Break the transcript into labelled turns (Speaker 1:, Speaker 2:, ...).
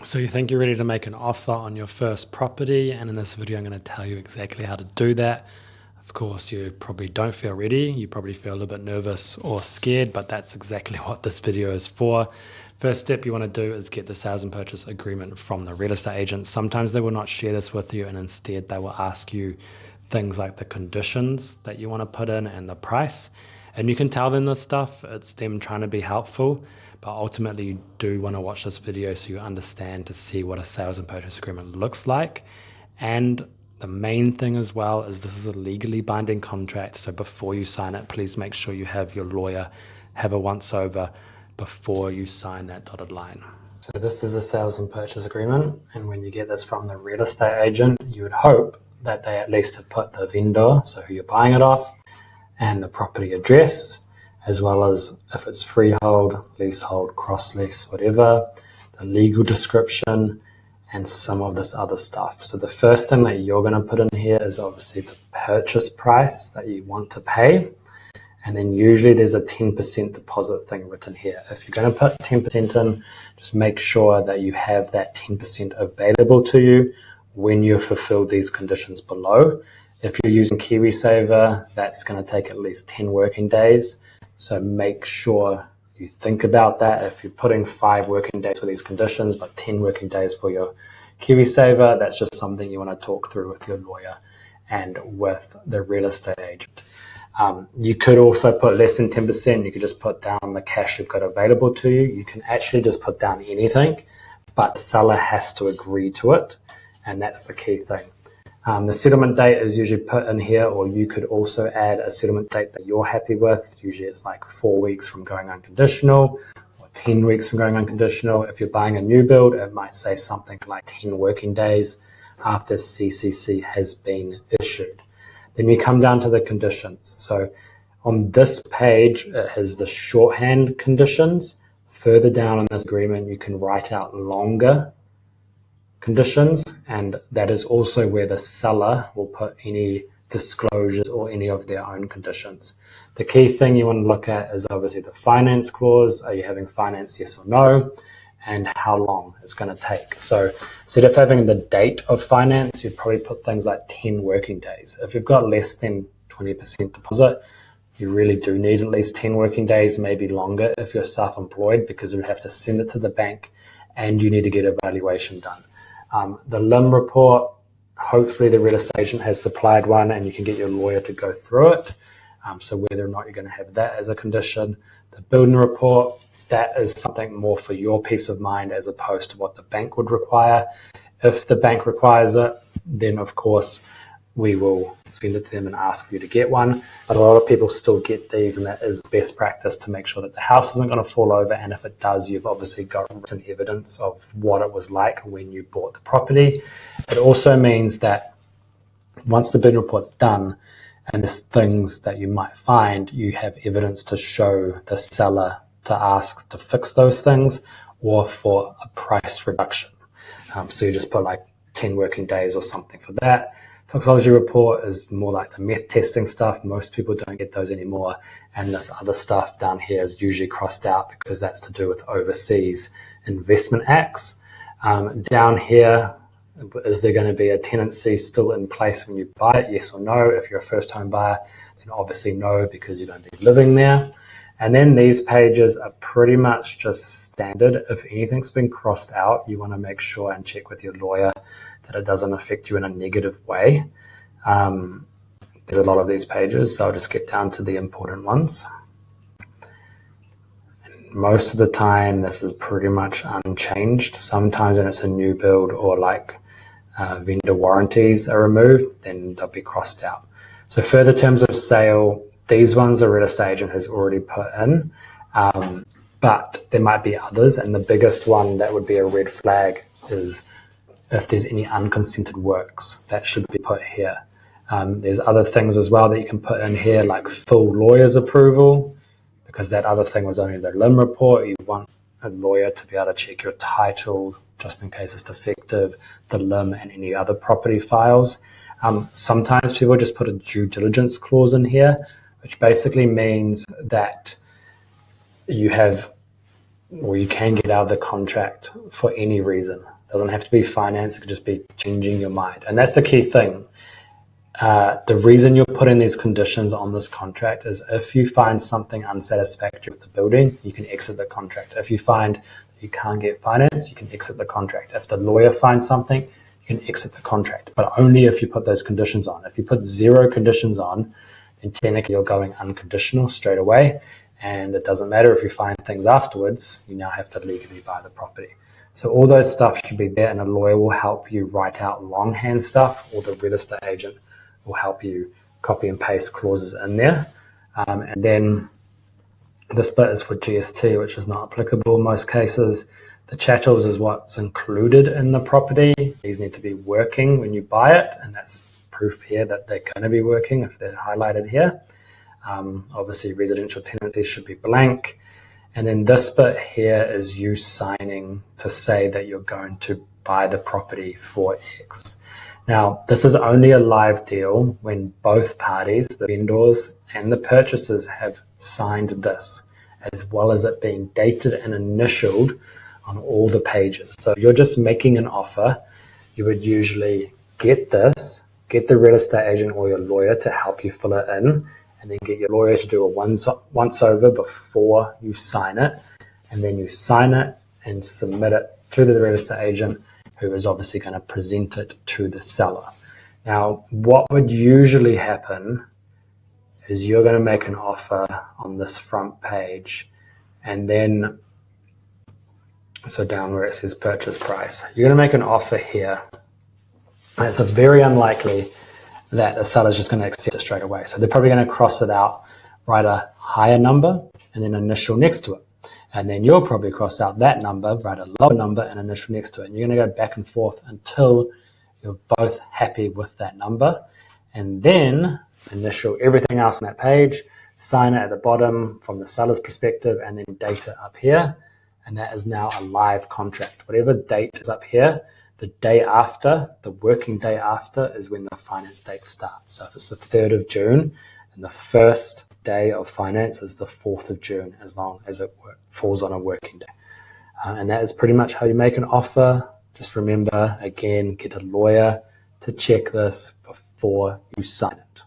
Speaker 1: So you think you're ready to make an offer on your first property, and in this video I'm going to tell you exactly how to do that. Of course, you probably don't feel ready, you probably feel a little bit nervous or scared, but that's exactly what this video is for. First step you want to do is get the sales and purchase agreement from the real estate agent. Sometimes they will not share this with you, and instead they will ask you things like the conditions that you want to put in and the price. And you can tell them this stuff, it's them trying to be helpful, but ultimately you do want to watch this video so you understand to see what a sales and purchase agreement looks like. And the main thing as well is this is a legally binding contract, so before you sign it, please make sure you have your lawyer have a once over before you sign that dotted line. So this is a sales and purchase agreement, and when you get this from the real estate agent, you would hope that they at least have put the vendor, so who you're buying it off, and the property address, as well as if it's freehold, leasehold, cross lease, whatever, the legal description, and some of this other stuff. So the first thing that you're going to put in here is obviously the purchase price that you want to pay. And then usually there's a 10% deposit thing written here. If you're going to put 10% in, just make sure that you have that 10% available to you when you've fulfilled these conditions below. If you're using KiwiSaver, that's going to take at least 10 working days. So make sure you think about that. If you're putting 5 working days for these conditions, but 10 working days for your KiwiSaver, that's just something you want to talk through with your lawyer and with the real estate agent. You could also put less than 10%. You could just put down the cash you've got available to you. You can actually just put down anything, but the seller has to agree to it. And that's the key thing. The settlement date is usually put in here, or you could also add a settlement date that you're happy with. Usually it's like 4 weeks from going unconditional or 10 weeks from going unconditional. If you're buying a new build, it might say something like 10 working days after CCC has been issued. Then you come down to the conditions. So on this page, it has the shorthand conditions. Further down in this agreement, you can write out longer conditions, and that is also where the seller will put any disclosures or any of their own conditions. The key thing you want to look at is obviously the finance clause. Are you having finance, yes or no? And how long it's going to take. So instead of having the date of finance, you'd probably put things like 10 working days. If you've got less than 20% deposit, you really do need at least 10 working days, maybe longer if you're self-employed, because you have to send it to the bank and you need to get a valuation done. The LIM report, hopefully the real estate agent has supplied one and you can get your lawyer to go through it. So whether or not you're going to have that as a condition. The building report, that is something more for your peace of mind as opposed to what the bank would require. If the bank requires it, then of course we will send it to them and ask for you to get one. But a lot of people still get these, and that is best practice to make sure that the house isn't going to fall over. And if it does, you've obviously got written evidence of what it was like when you bought the property. It also means that once the building report's done and there's things that you might find, you have evidence to show the seller to ask to fix those things or for a price reduction. So you just put like 10 working days or something for that. Toxicology report is more like the meth testing stuff. Most people don't get those anymore. And this other stuff down here is usually crossed out because that's to do with overseas investment acts. Down here, is there going to be a tenancy still in place when you buy it? Yes or no. If you're a first home buyer, then obviously no, because you're going to be living there. And then these pages are pretty much just standard. If anything's been crossed out, you want to make sure and check with your lawyer that it doesn't affect you in a negative way. There's a lot of these pages, so I'll just get down to the important ones. And most of the time, this is pretty much unchanged. Sometimes when it's a new build or like vendor warranties are removed, then they'll be crossed out. So further terms of sale, these ones the real estate agent has already put in, but there might be others. And the biggest one that would be a red flag is if there's any unconsented works, that should be put here. There's other things as well that you can put in here, like full lawyer's approval, because that other thing was only the LIM report. You want a lawyer to be able to check your title just in case it's defective, the LIM and any other property files. Sometimes people just put a due diligence clause in here, which basically means that you have or you can get out of the contract for any reason. It doesn't have to be finance, it could just be changing your mind. And that's the key thing. The reason you're putting these conditions on this contract is if you find something unsatisfactory with the building, you can exit the contract. If you find you can't get finance, you can exit the contract. If the lawyer finds something, you can exit the contract, but only if you put those conditions on. If you put 0 conditions on, then technically you're going unconditional straight away, and it doesn't matter if you find things afterwards, you now have to legally buy the property. So all those stuff should be there, and a lawyer will help you write out longhand stuff, or the real estate agent will help you copy and paste clauses in there. And then this bit is for GST, which is not applicable in most cases. The chattels is what's included in the property. These need to be working when you buy it, and that's proof here that they're going to be working if they're highlighted here. Obviously, residential tenancies should be blank. And then this bit here is you signing to say that you're going to buy the property for X. Now, this is only a live deal when both parties, the vendors and the purchasers, have signed this, as well as it being dated and initialed on all the pages. So if you're just making an offer, you would usually get this, get the real estate agent or your lawyer to help you fill it in, and then get your lawyer to do a once over before you sign it, and then you sign it and submit it to the real estate agent, who is obviously going to present it to the seller. Now, what would usually happen is you're going to make an offer on this front page, and then, so down where it says purchase price, you're going to make an offer here. And it's very unlikely that the seller's just going to accept it straight away. So they're probably going to cross it out, write a higher number, and then initial next to it. And then you'll probably cross out that number, write a lower number, and initial next to it. And you're going to go back and forth until you're both happy with that number. And then initial everything else on that page, sign it at the bottom from the seller's perspective, and then date it up here. And that is now a live contract. Whatever date is up here, the day after, the working day after, is when the finance date starts. So if it's the 3rd of June, and the first day of finance is the 4th of June, as long as it falls on a working day. And that is pretty much how you make an offer. Just remember, again, get a lawyer to check this before you sign it.